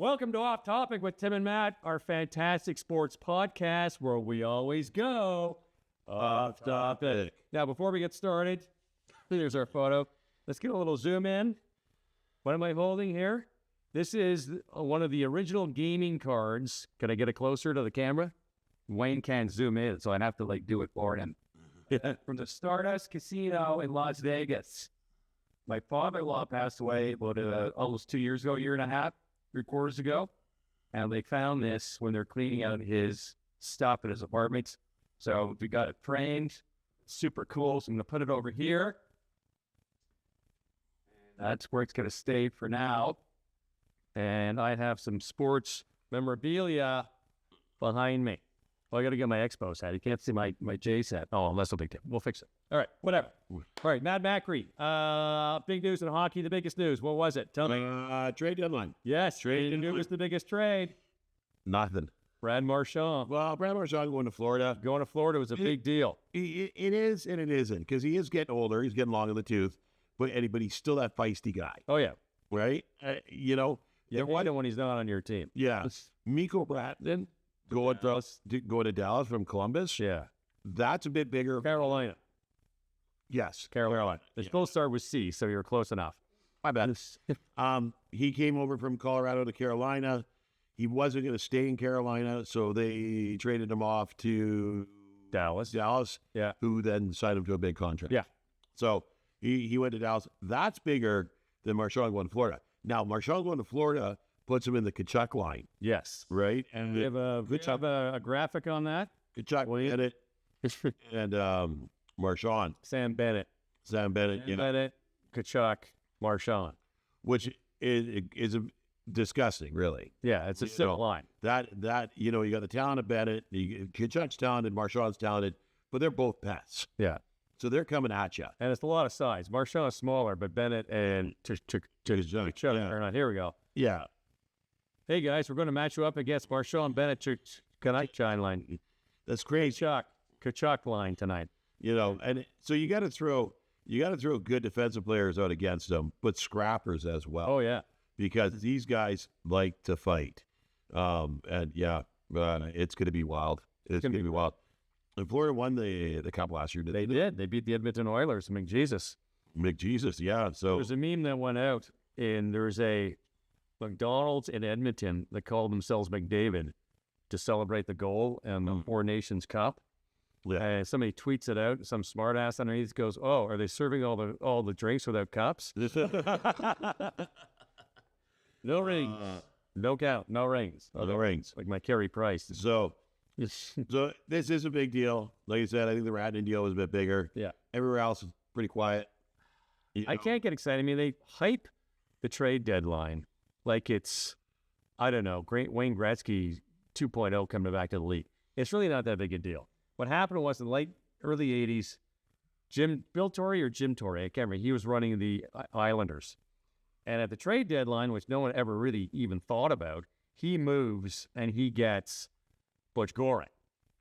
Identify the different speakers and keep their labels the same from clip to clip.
Speaker 1: Welcome to Off Topic with Tim and Matt, our fantastic sports podcast where we always go off topic. Now, before we get started, here's our photo. Let's get a little zoom in. What am I holding here? This is one of the original gaming cards. Can I get it closer to the camera? Wayne can't zoom in, so I'd have to do it for him. From the Stardust Casino in Las Vegas. My father-in-law passed away about almost 2 years ago, year and a half. 3/4 ago, and they found this when they're cleaning out his stuff at his apartment. So we got it framed, super cool. So I'm going to put it over here. That's where it's going to stay for now. And I have some sports memorabilia behind me. Well, I got to get my Expos hat. You can't see my J set. Oh, that's no big deal. We'll fix it. All right, whatever. All right, Matt Macri. Big news in hockey. The biggest news. What was it? Tell me.
Speaker 2: Trade deadline.
Speaker 1: Yes, trade. Who was the biggest trade?
Speaker 2: Nothing.
Speaker 1: Brad Marchand.
Speaker 2: Well, Brad Marchand going to Florida.
Speaker 1: Going to Florida was a big deal.
Speaker 2: It is and it isn't, because he is getting older. He's getting long in the tooth, but he's still that feisty guy,
Speaker 1: Oh, yeah.
Speaker 2: right?
Speaker 1: You hate him when he's not on your team.
Speaker 2: Yeah. Miko Brattman going to Dallas from Columbus.
Speaker 1: Yeah.
Speaker 2: That's a bit bigger.
Speaker 1: Carolina.
Speaker 2: Yes.
Speaker 1: Carolina. The school start with C, so you're close enough.
Speaker 2: My bad. He came over from Colorado to Carolina. He wasn't going to stay in Carolina, so they traded him off to
Speaker 1: Dallas.
Speaker 2: Yeah. Who then signed him to a big contract.
Speaker 1: Yeah.
Speaker 2: So he went to Dallas. That's bigger than Marchand going to Florida. Now, Marchand going to Florida puts him in the Tkachuk line.
Speaker 1: Yes.
Speaker 2: Right? And
Speaker 1: We have a graphic on that.
Speaker 2: Tkachuk, Bennett, and Marchand.
Speaker 1: Sam Bennett. Bennett, Tkachuk, Marchand.
Speaker 2: Which is disgusting, really.
Speaker 1: Yeah, it's a simple line.
Speaker 2: That you got the talent of Bennett. Tkachuk's talented, Marchand's talented, but they're both pests.
Speaker 1: Yeah.
Speaker 2: So they're coming at you.
Speaker 1: And it's a lot of size. Marchand is smaller, but Bennett and Tkachuk are not. Here we go.
Speaker 2: Yeah.
Speaker 1: Hey, guys, we're going to match you up against Marchand Bennett Tkachuk line.
Speaker 2: That's crazy.
Speaker 1: Tkachuk line tonight.
Speaker 2: And so you got to throw good defensive players out against them, but scrappers as well.
Speaker 1: Oh, yeah.
Speaker 2: Because these guys like to fight. It's going to be wild. It's going to be wild. And Florida won the cup last year.
Speaker 1: They did. They beat the Edmonton Oilers. McJesus,
Speaker 2: yeah. So
Speaker 1: there's a meme that went out, and there's a McDonald's in Edmonton that called themselves McDavid to celebrate the goal and the Four Nations Cup.
Speaker 2: Yeah.
Speaker 1: And somebody tweets it out. Some smart ass underneath goes, "Oh, are they serving all the drinks without cups?" No rings, no count, no rings,
Speaker 2: no rings.
Speaker 1: Like my Carey Price.
Speaker 2: So this is a big deal. Like I said, I think the Radnor deal was a bit bigger.
Speaker 1: Yeah.
Speaker 2: Everywhere else is pretty quiet.
Speaker 1: I can't get excited. I mean, they hype the trade deadline like it's, I don't know, Wayne Gretzky 2.0 coming back to the league. It's really not that big a deal. What happened was in the early 80s, Bill Torrey or Jim Torrey, I can't remember, he was running the Islanders. And at the trade deadline, which no one ever really even thought about, he moves and he gets Butch Goring.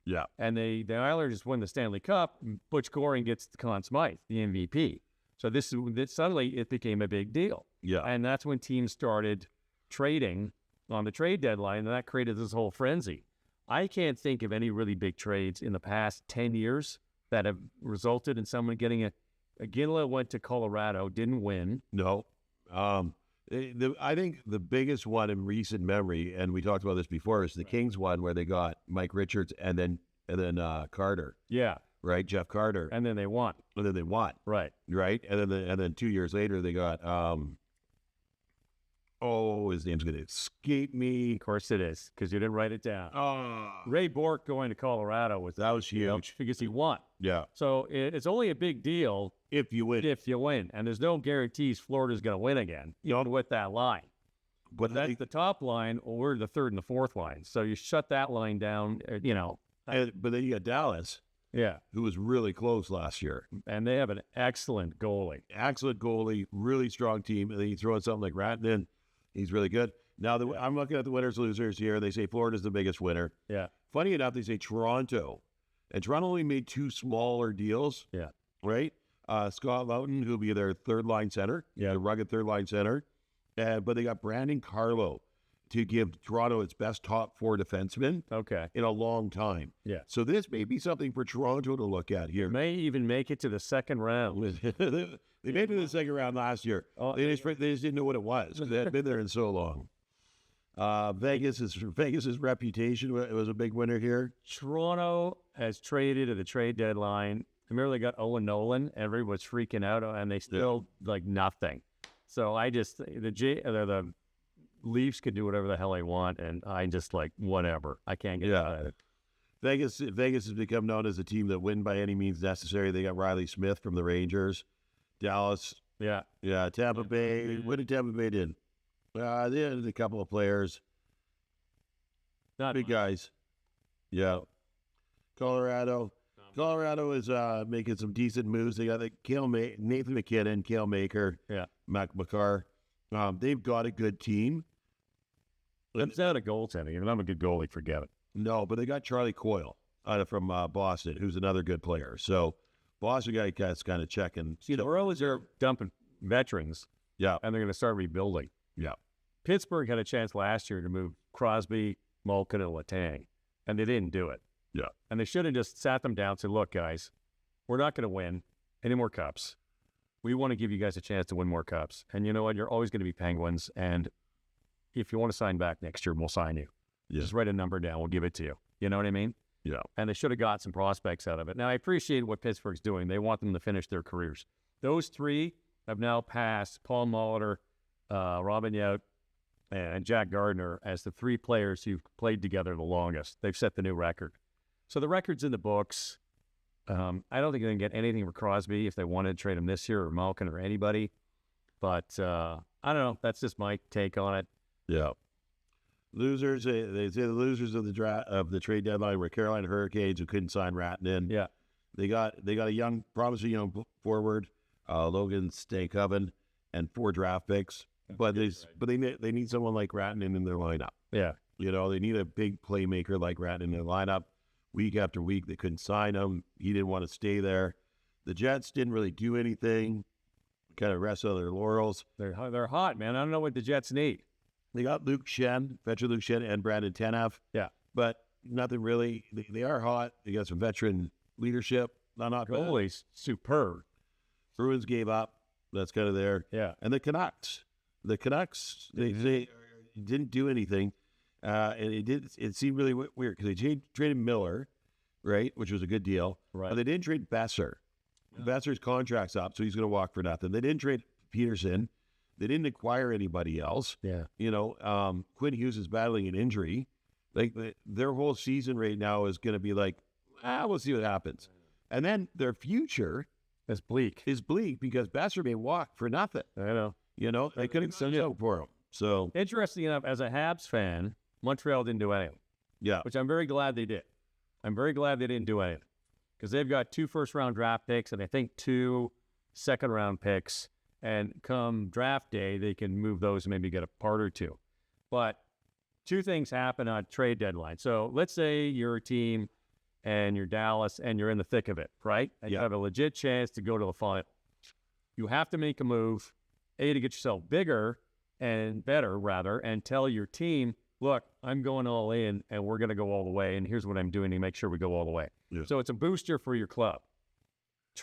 Speaker 2: Yeah.
Speaker 1: And the Islanders win the Stanley Cup. Butch Goring gets the Conn Smythe, the MVP. So this suddenly it became a big deal.
Speaker 2: Yeah.
Speaker 1: And that's when teams started trading on the trade deadline, and that created this whole frenzy. I can't think of any really big trades in the past 10 years that have resulted in someone getting a Ginla went to Colorado, didn't win.
Speaker 2: No. I think the biggest one in recent memory, and we talked about this before, is the Kings one where they got Mike Richards and then Carter.
Speaker 1: Yeah.
Speaker 2: Right, Jeff Carter.
Speaker 1: And then they won.
Speaker 2: Right. Right. And then 2 years later they got his name's gonna escape me.
Speaker 1: Of course it is, because you didn't write it down. Ray Bourque going to Colorado was
Speaker 2: huge
Speaker 1: because he won.
Speaker 2: Yeah.
Speaker 1: So it's only a big deal
Speaker 2: if you win.
Speaker 1: And there's no guarantees Florida's going to win again, with that line. But that's the top line, or we're the third and the fourth line. So you shut that line down,
Speaker 2: But then you got Dallas.
Speaker 1: Yeah.
Speaker 2: Who was really close last year.
Speaker 1: And they have an excellent goalie.
Speaker 2: Really strong team. And then you throw in something like Ratton, he's really good. Now, I'm looking at the winners, losers here. They say Florida's the biggest winner.
Speaker 1: Yeah.
Speaker 2: Funny enough, they say Toronto. And Toronto only made 2 smaller deals.
Speaker 1: Yeah.
Speaker 2: Right? Scott Loughton, who'll be their third-line center.
Speaker 1: Yeah.
Speaker 2: The rugged third-line center. But they got Brandon Carlo. to give Toronto its best top 4 defenseman
Speaker 1: Okay.
Speaker 2: in a long time.
Speaker 1: Yeah.
Speaker 2: So this may be something for Toronto to look at here.
Speaker 1: May even make it to the second round.
Speaker 2: They made it to the second round last year.
Speaker 1: Oh,
Speaker 2: They just didn't know what it was because they hadn't been there in so long. Vegas's reputation was a big winner here.
Speaker 1: Toronto has traded at the trade deadline. Remember they got Owen Nolan. Everyone's freaking out, and they still like nothing. So the Leafs could do whatever the hell they want, and I just like whatever. I can't get out of it.
Speaker 2: Vegas has become known as a team that win by any means necessary. They got Riley Smith from the Rangers, Dallas,
Speaker 1: Yeah.
Speaker 2: Tampa Bay. What did Tampa Bay did? They had a couple of players,
Speaker 1: Not
Speaker 2: big guys. Yeah, Colorado is making some decent moves. They got Nathan McKinnon, Cale Maker, Mac McCarr. They've got a good team.
Speaker 1: It's not a goaltending. If I'm a good goalie, forget it.
Speaker 2: No, but they got Charlie Coyle from Boston, who's another good player. So Boston guy's kind of checking.
Speaker 1: See, the Oilers are dumping veterans.
Speaker 2: Yeah.
Speaker 1: And they're going to start rebuilding.
Speaker 2: Yeah.
Speaker 1: Pittsburgh had a chance last year to move Crosby, Malkin, and Letang, and they didn't do it.
Speaker 2: Yeah.
Speaker 1: And they should have just sat them down and said, look, guys, we're not going to win any more cups. We want to give you guys a chance to win more cups. And you know what? You're always going to be Penguins. And if you want to sign back next year, we'll sign you.
Speaker 2: Yeah.
Speaker 1: Just write a number down. We'll give it to you. You know what I mean?
Speaker 2: Yeah.
Speaker 1: And they should have got some prospects out of it. Now, I appreciate what Pittsburgh's doing. They want them to finish their careers. Those three have now passed Paul Molitor, Robin Yount, and Jack Gardner as the three players who've played together the longest. They've set the new record. So the record's in the books. I don't think they can get anything for Crosby if they wanted to trade him this year, or Malkin, or anybody. But I don't know. That's just my take on it.
Speaker 2: Yeah. Losers. They say the losers of the trade deadline were Carolina Hurricanes, who couldn't sign Rantanen.
Speaker 1: Yeah.
Speaker 2: They got a promising young forward, Logan Stankoven, and 4 draft picks. But they need someone like Rantanen in their lineup.
Speaker 1: Yeah.
Speaker 2: You know, they need a big playmaker like Rantanen in their lineup. Week after week, they couldn't sign him. He didn't want to stay there. The Jets didn't really do anything. Kind of rest on their laurels.
Speaker 1: They're hot, man. I don't know what the Jets need.
Speaker 2: They got veteran Luke Shen, and Brandon Tanev.
Speaker 1: Yeah.
Speaker 2: But nothing really. They are hot. They got some veteran leadership. Not bad.
Speaker 1: Goalie's superb.
Speaker 2: Bruins gave up. That's kind of there.
Speaker 1: Yeah.
Speaker 2: And the Canucks, they didn't do anything. And it seemed really weird because they traded Miller, right, which was a good deal.
Speaker 1: Right.
Speaker 2: But they didn't trade Besser. Yeah. Besser's contract's up, so he's going to walk for nothing. They didn't trade Peterson. They didn't acquire anybody else.
Speaker 1: Yeah.
Speaker 2: You know, Quinn Hughes is battling an injury. Like their whole season right now is going to be like, we'll see what happens. And then their future
Speaker 1: is bleak
Speaker 2: because Besser may walk for nothing.
Speaker 1: I know.
Speaker 2: You know, they couldn't send it for him. So
Speaker 1: interesting enough, as a Habs fan, Montreal didn't do anything.
Speaker 2: Yeah.
Speaker 1: Which I'm very glad they did. I'm very glad they didn't do anything because they've got 2 first-round draft picks and I think 2 second-round picks. And come draft day, they can move those and maybe get a part or 2. But 2 things happen on trade deadline. So let's say you're a team and you're Dallas and you're in the thick of it, right? And you have a legit chance to go to the final. You have to make a move, to get yourself bigger and better, rather, and tell your team, look, I'm going all in and we're going to go all the way. And here's what I'm doing to make sure we go all the way.
Speaker 2: Yeah.
Speaker 1: So it's a booster for your club.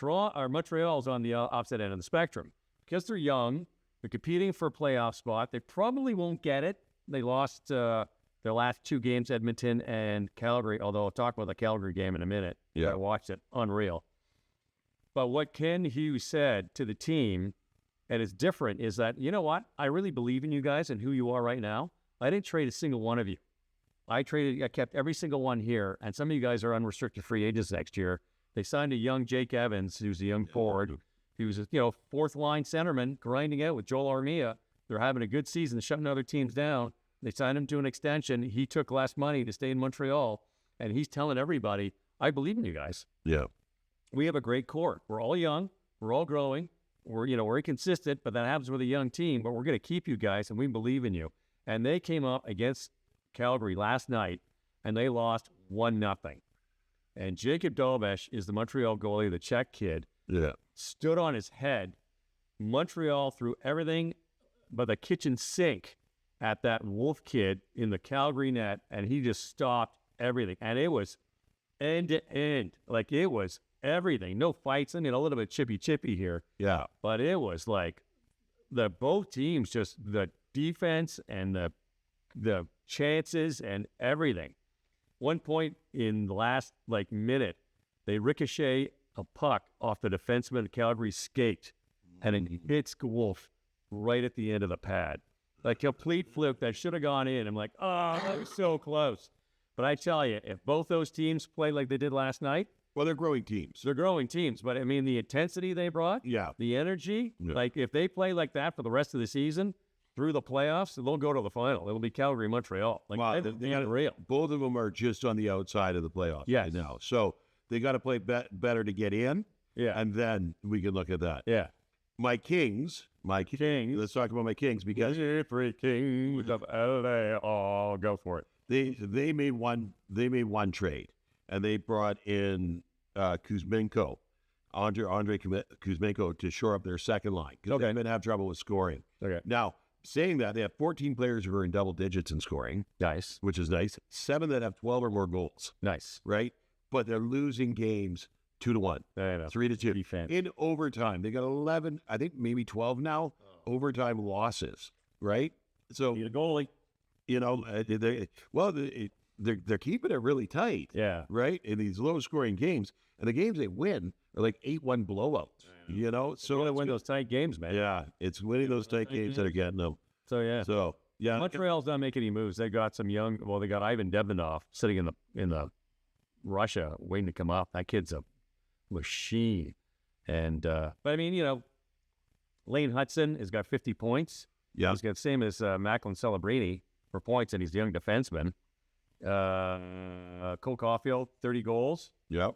Speaker 1: Montreal's on the opposite end of the spectrum. Because they're young, they're competing for a playoff spot. They probably won't get it. They lost their last 2 games, Edmonton and Calgary, although I'll talk about the Calgary game in a minute.
Speaker 2: Yeah.
Speaker 1: I watched it. Unreal. But what Ken Hughes said to the team, and it's different, is that, you know what? I really believe in you guys and who you are right now. I didn't trade a single one of you. I kept every single one here, and some of you guys are unrestricted free agents next year. They signed a young Jake Evans, who's a young forward. He was a 4th-line centerman grinding out with Joel Armia. They're having a good season, shutting other teams down. They signed him to an extension. He took less money to stay in Montreal, and he's telling everybody, I believe in you guys.
Speaker 2: Yeah.
Speaker 1: We have a great core. We're all young. We're all growing. We're inconsistent, but that happens with a young team, but we're going to keep you guys, and we believe in you. And they came up against Calgary last night, and they lost 1-0. And Jacob Dobesh is the Montreal goalie, the Czech kid.
Speaker 2: Yeah.
Speaker 1: Stood on his head. Montreal threw everything but the kitchen sink at that Wolf kid in the Calgary net, and he just stopped everything. And it was end to end. Like, it was everything. No fights. I mean, a little bit chippy here.
Speaker 2: Yeah.
Speaker 1: But it was like both teams, just the defense and the chances and everything. One point in the last minute, they ricochet a puck off the defenseman of Calgary's skate, and it hits Wolf right at the end of the pad. Like, complete fluke that should have gone in. I'm like, oh, that was so close. But I tell you, if both those teams play like they did last night,
Speaker 2: Well, they're growing teams.
Speaker 1: they're growing teams. But I mean, the intensity they brought,
Speaker 2: Yeah.
Speaker 1: the energy,
Speaker 2: Yeah.
Speaker 1: like if they play like that for the rest of the season through the playoffs, they'll go to the final. It'll be Calgary, Montreal. Like,
Speaker 2: Well,
Speaker 1: they got it real.
Speaker 2: Both of them are just on the outside of the playoffs
Speaker 1: Yes.
Speaker 2: right now. So they got to play better to get in,
Speaker 1: Yeah.
Speaker 2: and then we can look at that.
Speaker 1: Yeah.
Speaker 2: My Kings. Let's talk about my Kings because
Speaker 1: Three Kings of LA. Oh, go for it.
Speaker 2: they made one trade, and they brought in Kuzmenko, Andre Kuzmenko, to shore up their second line because they've been having trouble with scoring.
Speaker 1: Okay.
Speaker 2: Now, saying that, they have 14 players who are in double digits in scoring,
Speaker 1: Nice.
Speaker 2: which is nice. 7 that have 12 or more goals,
Speaker 1: Nice.
Speaker 2: right? But they're losing games 2-1,
Speaker 1: I know.
Speaker 2: 3-2.
Speaker 1: Defense.
Speaker 2: In overtime, they got 11, I think maybe 12 now, overtime losses, right? So,
Speaker 1: Need a goalie.
Speaker 2: you know, they're keeping it really tight,
Speaker 1: Yeah.
Speaker 2: right? In these low-scoring games. And the games they win are like 8-1 blowouts, you know?
Speaker 1: So
Speaker 2: So,
Speaker 1: they win those tight games, man.
Speaker 2: yeah, it's winning those tight games that are getting them.
Speaker 1: So yeah.
Speaker 2: So, yeah.
Speaker 1: Montreal's not making any moves. They got some young. Well, they got Ivan Demidov sitting in the Russia waiting to come up. That kid's a machine. And but I mean, you know, Lane Hudson has got 50 points.
Speaker 2: Yeah.
Speaker 1: He's got the same as Macklin Celebrini for points, and he's a young defenseman. Cole Caulfield, 30 goals.
Speaker 2: Yep.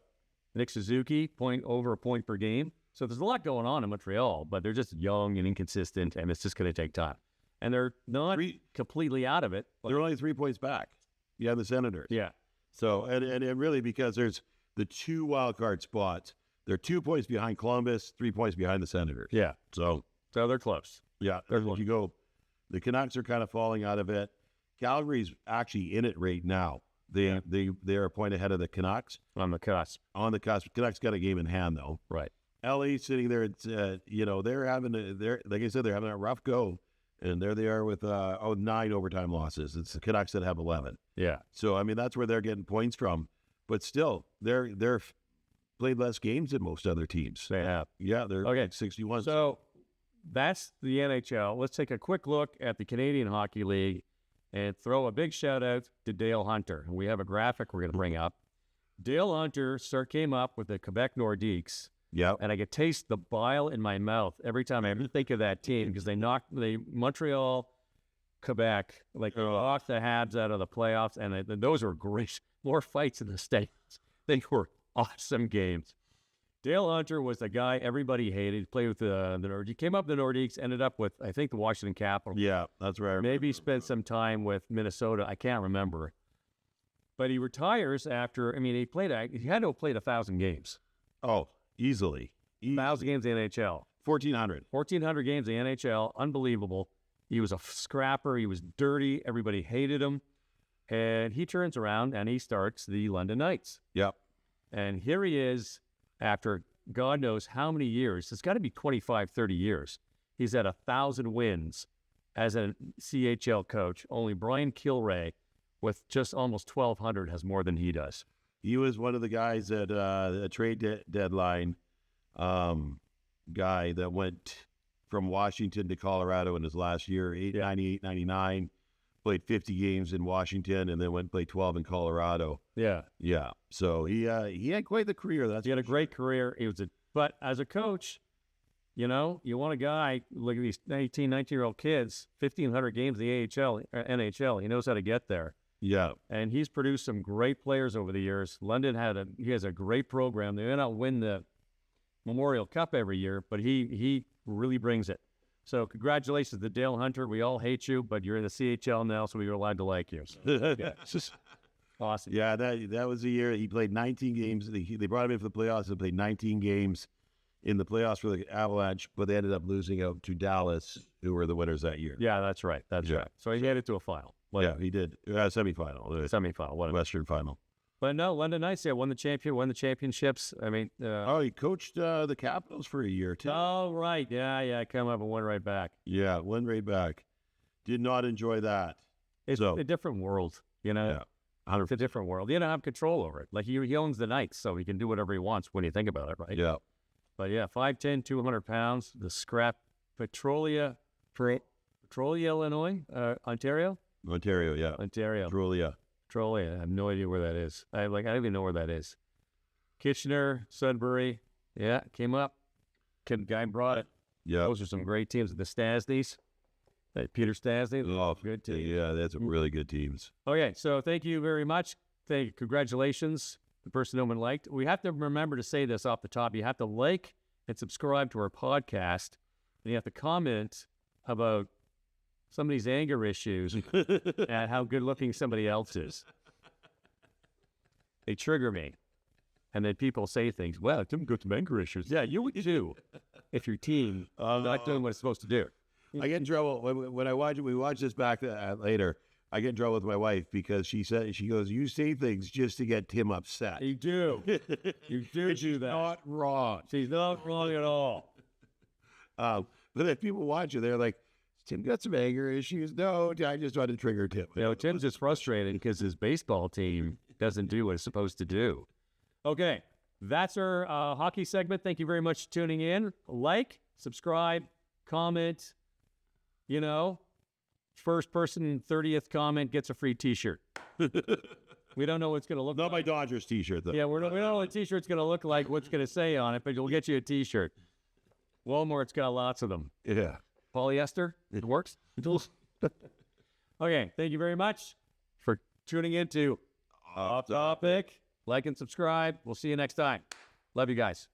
Speaker 1: Nick Suzuki, over a point per game. So there's a lot going on in Montreal, but they're just young and inconsistent, and it's just going to take time. And they're not completely out of it.
Speaker 2: They're only 3 points back. Yeah, the Senators.
Speaker 1: Yeah.
Speaker 2: So, and really because there's the 2 wild card spots, they're 2 points behind Columbus, 3 points behind the Senators.
Speaker 1: Yeah.
Speaker 2: So,
Speaker 1: So they're close.
Speaker 2: yeah,
Speaker 1: They're
Speaker 2: if you go, the Canucks are kind of falling out of it. Calgary's actually in it right now. They're a point ahead of the Canucks.
Speaker 1: On the cusp.
Speaker 2: On the cusp. Canucks got a game in hand though.
Speaker 1: Right.
Speaker 2: LA sitting there, it's, you know, they're like I said, they're having a rough go, and there they are with 9 overtime losses. It's the Canucks that have 11.
Speaker 1: Yeah.
Speaker 2: So I mean that's where they're getting points from, but still they're played less games than most other teams.
Speaker 1: They have.
Speaker 2: Yeah, they're
Speaker 1: Okay.
Speaker 2: 61.
Speaker 1: So that's the NHL. Let's take a quick look at the Canadian Hockey League and throw a big shout out to Dale Hunter. We have a graphic we're going to bring up. Dale Hunter came up with the Quebec Nordiques.
Speaker 2: Yeah.
Speaker 1: And I could taste the bile in my mouth every time I think of that team because they Montreal, Quebec, knocked the Habs out of the playoffs, and those were great. More fights in the States. They were awesome games. Dale Hunter was the guy everybody hated. He played with the Nordiques. He came up the Nordiques, ended up with, I think, the Washington Capitals.
Speaker 2: Yeah, that's right.
Speaker 1: Maybe spent some time with Minnesota. I can't remember. But he retires after, I mean, he had to have played 1,000 games.
Speaker 2: Oh, easily.
Speaker 1: 1,000 games in the NHL.
Speaker 2: 1,400.
Speaker 1: 1,400 games in the NHL. Unbelievable. He was a scrapper. He was dirty. Everybody hated him. And he turns around and he starts the London Knights.
Speaker 2: Yep.
Speaker 1: And here he is after God knows how many years. It's got to be 25, 30 years. He's at 1,000 wins as a CHL coach. Only Brian Kilray, with just almost 1,200, has more than he does.
Speaker 2: He was one of the guys at a trade deadline guy that went from Washington to Colorado in his last year, 98, 99, played 50 games in Washington, and then went and played 12 in Colorado.
Speaker 1: Yeah.
Speaker 2: Yeah. So he had quite the career.
Speaker 1: He had a great career. But as a coach, you know, you want a guy like these 18, 19-year-old kids, 1,500 games in the NHL. He knows how to get there.
Speaker 2: Yeah.
Speaker 1: And he's produced some great players over the years. London he has a great program. They may not win the Memorial Cup every year, but he really brings it. So congratulations to Dale Hunter. We all hate you, but you're in the CHL now, so we're allowed to like you. So, yeah. Awesome.
Speaker 2: Yeah, that was the year he played 19 games. They brought him in for the playoffs and played 19 games. in the playoffs for the Avalanche, but they ended up losing out to Dallas, who were the winners that year.
Speaker 1: Yeah, that's right. That's
Speaker 2: Yeah.
Speaker 1: right. So he made it to a final.
Speaker 2: Yeah, he did. Semifinal,
Speaker 1: Semifinal. Whatever.
Speaker 2: Western final.
Speaker 1: But no, London Knights, yeah, won the championships. I mean,
Speaker 2: He coached the Capitals for a year, too.
Speaker 1: oh, right. Yeah, come up and went right back.
Speaker 2: Yeah, went right back. Did not enjoy that.
Speaker 1: It's
Speaker 2: So-
Speaker 1: a different world, you know?
Speaker 2: Yeah.
Speaker 1: It's a different world. You don't have control over it. Like, he owns the Knights, so he can do whatever he wants when you think about it, right?
Speaker 2: Yeah.
Speaker 1: But yeah, 5'10", 200 pounds, the scrap Petrolia, Illinois, Ontario?
Speaker 2: Ontario, yeah.
Speaker 1: Ontario.
Speaker 2: Petrolia.
Speaker 1: Petrolia. I have no idea where that is. I don't even know where that is. Kitchener, Sudbury. Yeah, came up. Guy brought it.
Speaker 2: Yeah.
Speaker 1: Those are some great teams. The Stasneys. Peter Stasny.
Speaker 2: Oh,
Speaker 1: Good team.
Speaker 2: Yeah, that's really good teams.
Speaker 1: Okay, so thank you very much. Congratulations, the person no one liked. We have to remember to say this off the top. You have to like and subscribe to our podcast, and you have to comment about somebody's anger issues and how good-looking somebody else is. They trigger me. And then people say things, well, Tim got some anger issues. Yeah, you would too, if your team not doing what it's supposed to do.
Speaker 2: I get in trouble when I watch it. We watch this back later. I get in trouble with my wife because she goes, you say things just to get Tim upset.
Speaker 1: You do. You do that.
Speaker 2: Not wrong.
Speaker 1: She's not wrong at all.
Speaker 2: But if people watch it, they're like, Tim got some anger issues. No, I just want to trigger Tim.
Speaker 1: You know, Tim's just frustrated because his baseball team doesn't do what it's supposed to do. Okay, that's our hockey segment. Thank you very much for tuning in. Like, subscribe, comment. You know, first person 30th comment gets a free T-shirt. We don't know what it's going to look
Speaker 2: Not
Speaker 1: like.
Speaker 2: my Dodgers T-shirt, though.
Speaker 1: Yeah, we don't know what the T-shirt's going to look like, what's going to say on it, but we'll get you a T-shirt. Walmart's got lots of them.
Speaker 2: Yeah.
Speaker 1: Polyester, it works. Okay, thank you very much for tuning in to Off Topic. Like and subscribe. We'll see you next time. Love you guys.